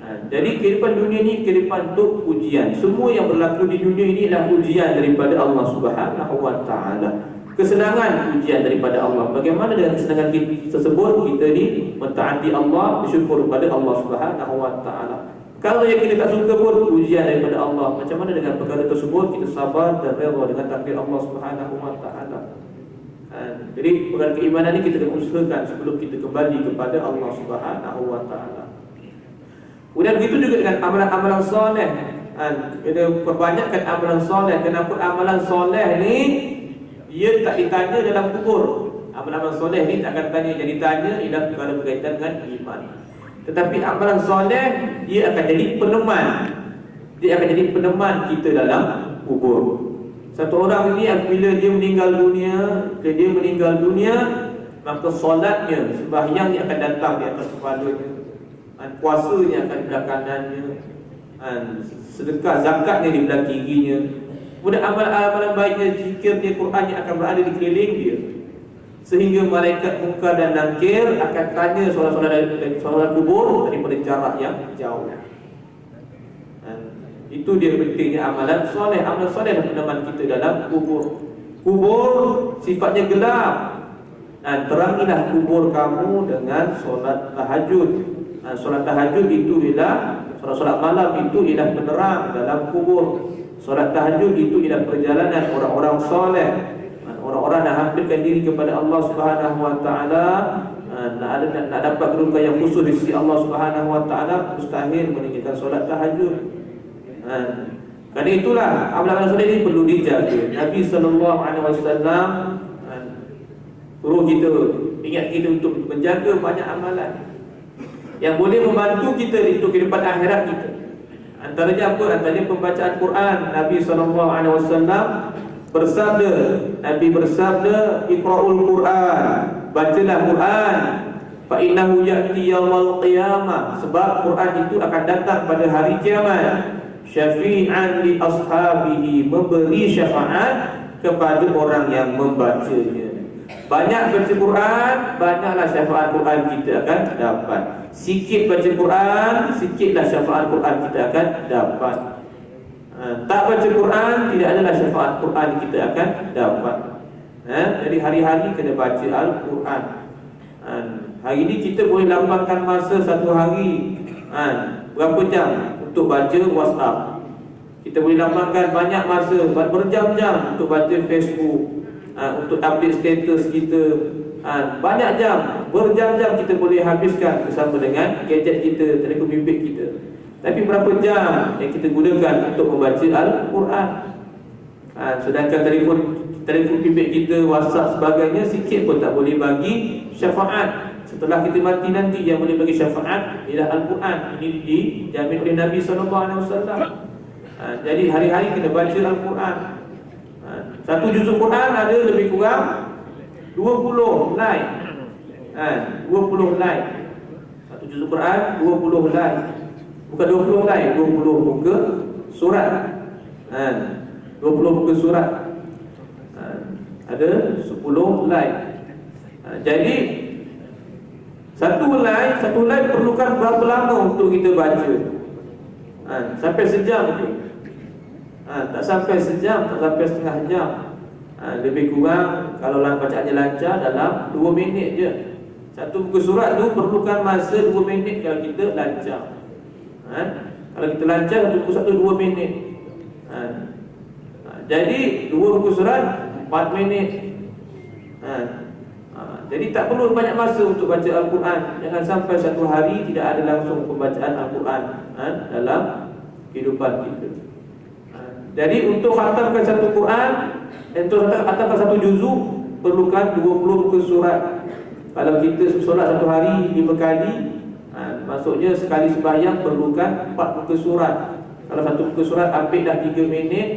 Jadi kehidupan dunia ini kehidupan untuk ujian. Semua yang berlaku di dunia ini adalah ujian daripada Allah Subhanahu wa taala. Kesenangan ujian daripada Allah. Bagaimana dengan kesenangan kita tersebut? Kita ni mentaati Allah, bersyukur kepada Allah Subhanahu wa taala. Kalau yang kita tak suka pun ujian daripada Allah. Macam mana dengan perkara tersebut? Kita sabar dan redha dengan takdir Allah Subhanahu wa taala. Jadi perkara keimanan ini kita kena usahakan sebelum kita kembali kepada Allah Subhanahu wa taala. Kemudian begitu juga dengan amalan-amalan soleh. Kita perbanyakkan amalan soleh. Kenapa amalan soleh ni dia tak ditanya dalam kubur? Amalan-amalan soleh ni tak akan tanya. Yang ditanya ialah perkara berkaitan dengan iman. Tetapi amalan soleh dia akan jadi peneman. Dia akan jadi peneman kita dalam kubur. Satu orang ini apabila dia meninggal dunia, maka solatnya, sembahyangnya akan datang di atas kepalanya. Puasanya akan di belah kanannya, sedekah zakatnya di belah kirinya. Kemudian amalan-amalan baiknya, zikirnya, Qurannya akan berada di keliling dia, sehingga malaikat Munkar dan Nakir akan tanya soalan-soalan kubur daripada jarak yang jauh. Itu dia pentingnya amalan soleh. Amalan soleh adalah peneman kita dalam kubur. Kubur sifatnya gelap. Terangilah kubur kamu dengan solat tahajud. Solat tahajud itu ialah solat malam, itu ialah penerang dalam kubur. Solat tahajud itu ialah perjalanan orang-orang soleh, orang-orang yang hampirkan diri kepada Allah Subhanahu wa taala, nak dapat kedudukan yang khusus di sisi Allah Subhanahu wa taala, mustahil meninggalkan solat tahajud. Kerana itulah amalan-amalan soleh ini perlu dijaga. Nabi sallallahu alaihi wasallam suruh kita, ingat kita untuk menjaga banyak amalan yang boleh membantu kita untuk kehidupan akhirat kita. Antaranya apa? Antaranya pembacaan Quran. Nabi SAW bersabda, Iqra'ul Quran, bacalah Quran, fa innahu ya'ti yawmal qiyamah, sebab Quran itu akan datang pada hari kiamat, syafi'an li ashabihi, memberi syafaat kepada orang yang membacanya. Banyak baca Quran, banyaklah syafaat Quran kita akan dapat. Sikit baca Quran, sikitlah syafaat Quran kita akan dapat. Tak baca Quran, tidak adalah syafaat Quran kita akan dapat. Jadi hari-hari kena baca Al-Quran. Hari ini kita boleh lapangkan masa satu hari berapa jam untuk baca WhatsApp. Kita boleh lapangkan banyak masa, berjam-jam untuk baca Facebook, untuk update status kita. Banyak jam, berjam-jam kita boleh habiskan bersama dengan gadget kita, telefon bimbit kita. Tapi berapa jam yang kita gunakan untuk membaca Al-Quran? Sedangkan telefon bimbit kita, WhatsApp sebagainya, sikit pun tak boleh bagi syafaat. Setelah kita mati nanti, yang boleh bagi syafaat ialah Al-Quran. Ini dijamin oleh Nabi SAW. Jadi hari-hari kena baca Al-Quran. Satu juzuk Quran ada lebih kurang 20 like. 20 like. Satu juzuk Quran 20 like. Bukan 20 like, 20 muka surat. 20 muka surat. Ada 10 like. Jadi satu like perlukan berapa lama untuk kita baca? Sampai sejam tu. Tak sampai sejam, tak sampai setengah jam. Lebih kurang kalau bacaannya lancar dalam 2 minit je. Satu muka surat tu perlukan masa 2 minit kalau kita lancar. Kalau kita lancar satu muka surat tu 2 minit. Jadi 2 muka surat 4 minit. Jadi tak perlu banyak masa untuk baca Al-Quran. Jangan sampai satu hari tidak ada langsung pembacaan Al-Quran dalam kehidupan kita. Jadi untuk khatamkan satu Quran, untuk khatamkan satu juzuk perlukan 20 muka surat. Kalau kita solat satu hari 5 kali, maksudnya sekali sembahyang perlukan 4 muka surat. Kalau satu muka surat ambil dah 3 minit,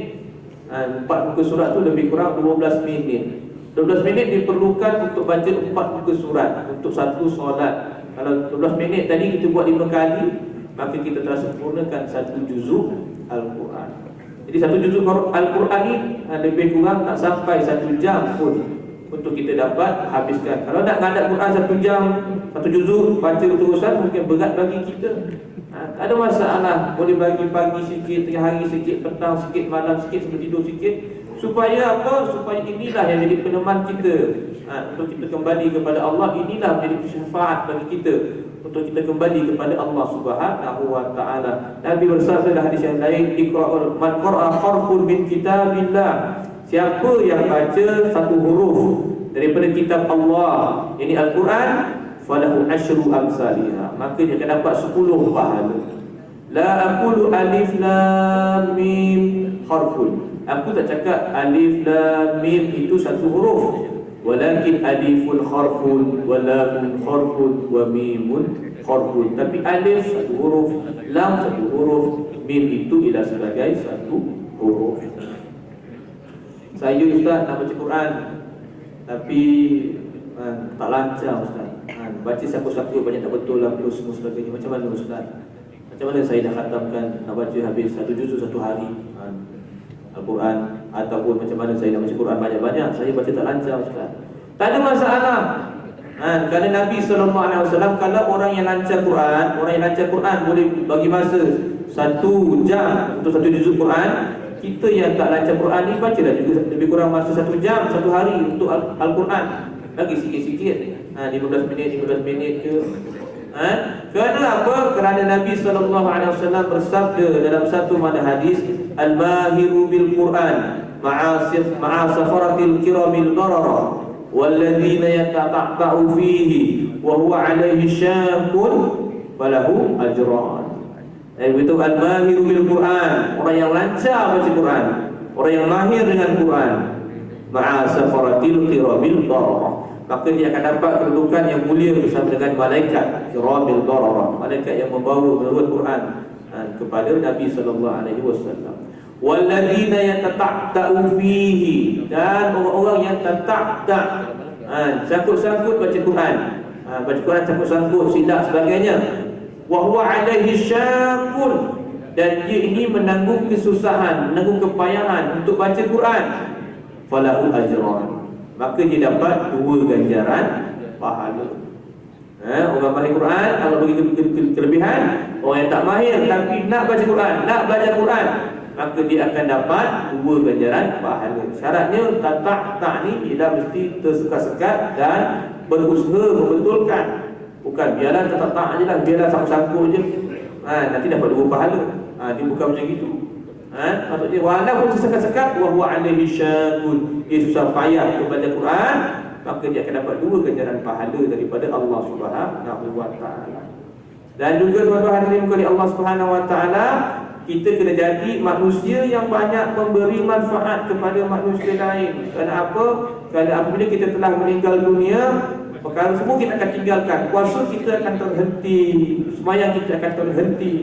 4 muka surat tu lebih kurang 12 minit. 12 minit diperlukan untuk baca 4 muka surat untuk satu solat. Kalau 12 minit tadi kita buat 5 kali, maka kita telah sempurnakan satu juzuk Al-Quran. Jadi satu juzuk Al-Quran ni lebih kurang tak sampai 1 jam pun untuk kita dapat habiskan. Kalau nak ngadap Quran 1 jam, satu juzuk baca terusan mungkin berat bagi kita. Tak ada masalah, boleh bagi pagi sikit, tengah hari sikit, petang sikit, malam sikit, sebelum tidur sikit. Supaya apa? Supaya inilah yang jadi peneman kita, untuk kita kembali kepada Allah. Inilah menjadi syafaat bagi kita untuk kita kembali kepada Allah Subhanahu wa taala. Nabi bersabda dalam hadis yang lain, "Iqra'ul man qara'a harfun min kitabillah." Siapa yang baca satu huruf daripada kitab Allah, ini Al-Quran, falahu asyru amsalihha, maka dia akan dapat 10 pahala. La aqulu alif lam mim harfun. Aku tak cakap alif lam mim itu satu huruf, walakin alifun harfun wa lamun harfun wa mimun harfun. Tapi alif satu huruf, lam satu huruf, mim itu ialah sebagai satu huruf. Saya Ustaz nak baca Quran, tapi tak lancar Ustaz. Baca siapa-siapa banyak tak betul lah, semua sebagainya. Macam mana Ustaz? Macam mana saya dah khatamkan, nak baca habis satu juzuk satu hari Al-Quran, ataupun macam mana saya nak baca Quran banyak-banyak, saya baca tak lancar Ustaz. Tak ada masalah. Kerana Nabi SAW, kalau orang yang lancar Quran boleh bagi masa 1 jam untuk satu juzuk Quran. Kita yang tak lancar Quran ni bacalah juga lebih kurang masa 1 jam satu hari untuk Al-Quran. Bagi sikit-sikit, 15 minit ke. Kerana apa? Kerana Nabi SAW bersabda dalam satu mana hadis, "Al-mahiru bil Quran ma'a safaratil kiramil barara walladzina yatata'u fihi wa huwa 'alaihi syakun falahu ajran." Itu al-mahiru bil Quran, orang yang lancar baca Quran, orang yang mahir dengan Quran, ma'a safaratil kiramil barara, maka dia akan dapat kedudukan yang mulia bersama dengan malaikat kiramil barara, malaikat yang membawa menurut Quran kepada Nabi sallallahu alaihi wasallam. Walladzina yatata'u fihi, dan orang-orang yang tata'ta, sangkut-sangkut baca Quran, baca Quran sangkut-sangkut, silap sebagainya. Wa huwa alaihi syakun, dan dia ini menanggung kesusahan, menanggung kepayahan untuk baca Quran, falahu ajran, maka dia dapat 2 ganjaran pahala. Orang mahir Quran kalau bagi kelebihan, orang yang tak mahir tapi nak baca Quran, nak belajar Quran, maka dia akan dapat 2 ganjaran pahala. Syaratnya tak ni dia mesti tersekat-sekat dan berusaha membetulkan. Bukan biarlah tak je lah, biarlah sangkut-sangkut je, nanti dapat 2 pahala. Dia bukan macam itu. Maksudnya walaupun tersekat-sekat, wa huwa alaihi syakun, dia susah payah membaca Quran, maka dia akan dapat 2 ganjaran pahala daripada Allah Subhanahu wa taala. Dan juga tuan-tuan hadirin sekalian Allah Subhanahu wa taala, kita kena jadi manusia yang banyak memberi manfaat kepada manusia lain. Kerana apa? Kerana apabila kita telah meninggal dunia, perkara semua kita akan tinggalkan. Puasa kita akan terhenti, sembahyang kita akan terhenti.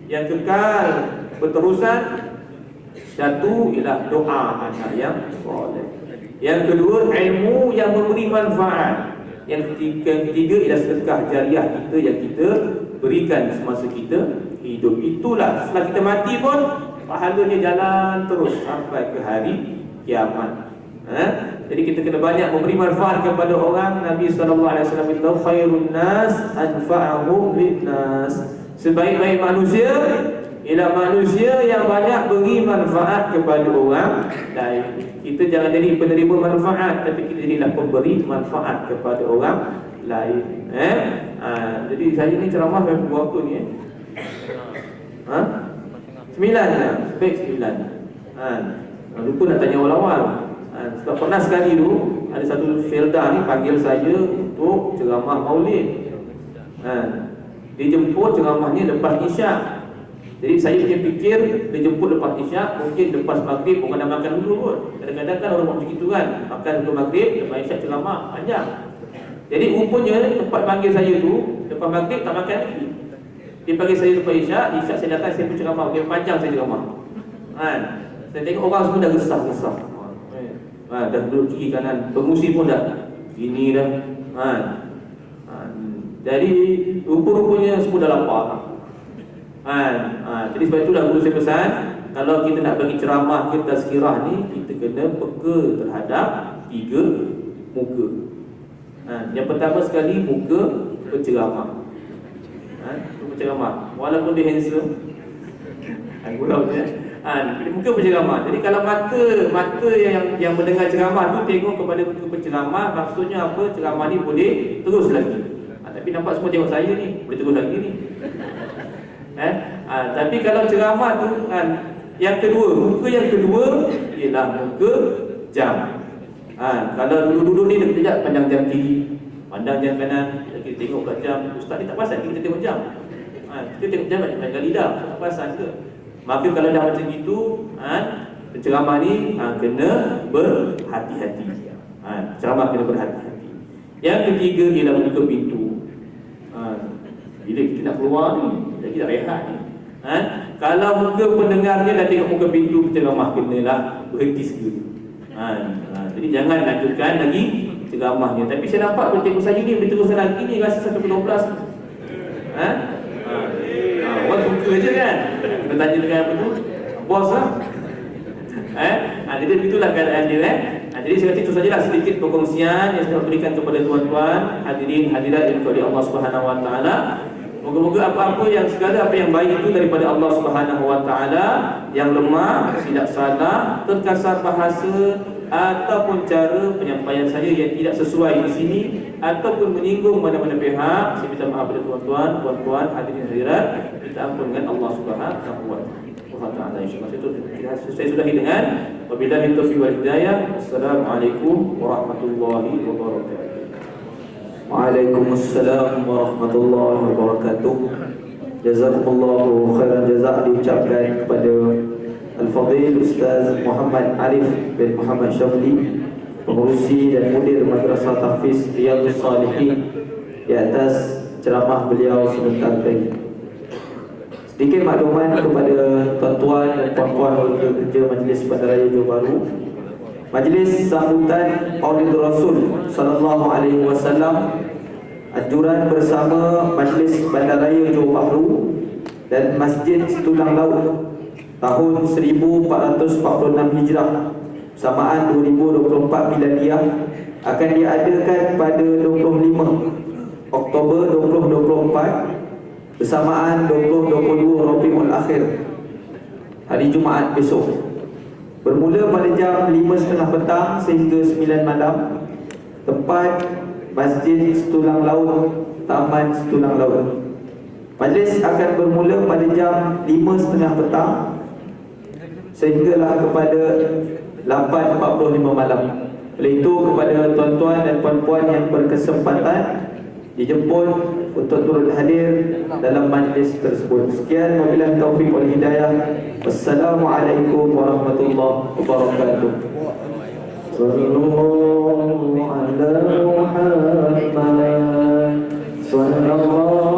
Yang kekal berterusan, satu ialah doa anak yang soleh. Yang kedua, ilmu yang memberi manfaat. Yang ketiga ialah sedekah jariah kita yang kita berikan semasa kita hidup. Itulah setelah kita mati pun pahalanya jalan terus sampai ke hari kiamat. Jadi kita kena banyak memberi manfaat kepada orang. Nabi SAW beritahu, khairun nas anfa'ahum linnas, sebaik-baik manusia ialah manusia yang banyak beri manfaat kepada orang lain. Kita jangan jadi penerima manfaat, tapi kita jadilah pemberi manfaat kepada orang lain. Jadi saya ni ceramah berapa ni? 9 lah, baik 9. Lupa nak tanya awal-awal. Sebab pernah sekali tu ada satu Felda ni panggil saya untuk ceramah maulid. Dia jemput ceramahnya lepas isyak. Jadi saya punya fikir dia jemput lepas isyak, mungkin lepas maghrib orang dah makan dulu kot. Kadang-kadang kan orang buat macam itu kan, makan dulu maghrib, lepas isyak ceramah panjang. Jadi rupanya tempat panggil saya tu lepas maghrib tak makan lagi. Dia panggil saya lepas isyak saya datang, saya pun ceramah, dia panjang saya ceramah. Saya tengok orang semua dah resah-resah. Dah duduk kiri kanan, pengusi pun dah ini dah. Jadi rupa-rupanya semua dah lapar. Jadi sebab itulah guru saya pesan, kalau kita nak bagi ceramah ke tazkirah ni, kita kena peka terhadap 3 muka. Yang pertama sekali, muka penceramah. Penceramah walaupun dia handsome, gurau dia. Muka penceramah. Jadi kalau mata yang mendengar ceramah tu tengok kepada muka penceramah, maksudnya apa? Ceramah ni boleh terus lagi. Tapi nampak semua tengok saya ni, boleh terus lagi ni. Tapi kalau ceramah tu yang kedua, muka yang kedua ialah muka jam. Kalau dulu-dulu ni dia pandang jam kiri, pandang jam kanan, kita tengok kat jam. Ustaz ni tak perasan kita tengok jam. Kita tengok jam banyak kali dah, tak perasan ke? Maka kalau dah macam itu, penceramah ni kena berhati-hati. Ceramah kena berhati-hati. Yang ketiga ialah muka pintu. Bila kita nak keluar ni, lagi tak rehat ni. Kalau muka pendengarnya dah tengok muka pintu, penceramah kenalah berhenti segera. Jadi jangan lanjutkan lagi ceramahnya. Tapi saya nampak bila tengok saya ni, berteruskan lagi ni, rasa sampai 12. Orang suka je kan. Kita tanya dengan apa tu? Bos lah. Jadi begitulah keadaan dia. Jadi saya kata itu sajalah sedikit perkongsian yang saya berikan kepada tuan-tuan hadirin hadirat yang oleh Allah Subhanahu Wa Taala. Moga-moga apa-apa yang segala apa yang baik itu daripada Allah Subhanahu Wa Taala, yang lemah, silap salah, terkasar bahasa ataupun cara penyampaian saya yang tidak sesuai di sini ataupun menyinggung mana-mana pihak, saya minta maaf pada tuan-tuan, puan-puan, hadirin hadirat, kita ampunkan Allah Subhanahu Wa Taala. Insyaallah saya sudahi dengan wabillahi taufiq wal hidayah. Assalamualaikum warahmatullahi wabarakatuh. Waalaikumsalam warahmatullahi wabarakatuh. Jazakumullahu khairan jazaa diucapkan kepada Al-Fadhil Ustaz Muhammad Arif bin Muhammad Syafli, pengurusi dan mudir Madrasah Tahfiz Riyadhus Salihin, di atas ceramah beliau sebentar tadi. Sedikit makluman kepada tuan-tuan dan puan-puan warga kerja Majlis Bandaraya Johor Bahru. Majlis sambutan Maulid Rasul sallallahu alaihi wasallam, anjuran bersama Majlis Bandaraya Johor Bahru dan Masjid Tulang Laut tahun 1446 Hijrah samaan 2024 Miladiah akan diadakan pada 25 Oktober 2024 bersamaan 2022 Rabiul Akhir, hari Jumaat besok. Bermula pada jam 5.30 petang sehingga 9 malam. Tempat Masjid Tulang Laut, Taman Tulang Laut. Majlis akan bermula pada jam 5.30 petang sehinggalah kepada 8.45 malam. Oleh itu kepada tuan-tuan dan puan-puan yang berkesempatan dijemput untuk turut hadir dalam majlis tersebut. Sekian, wabillahi taufiq wal hidayah. Wassalamualaikum warahmatullahi wabarakatuh. Sallallahu ala Muhammad sallallahu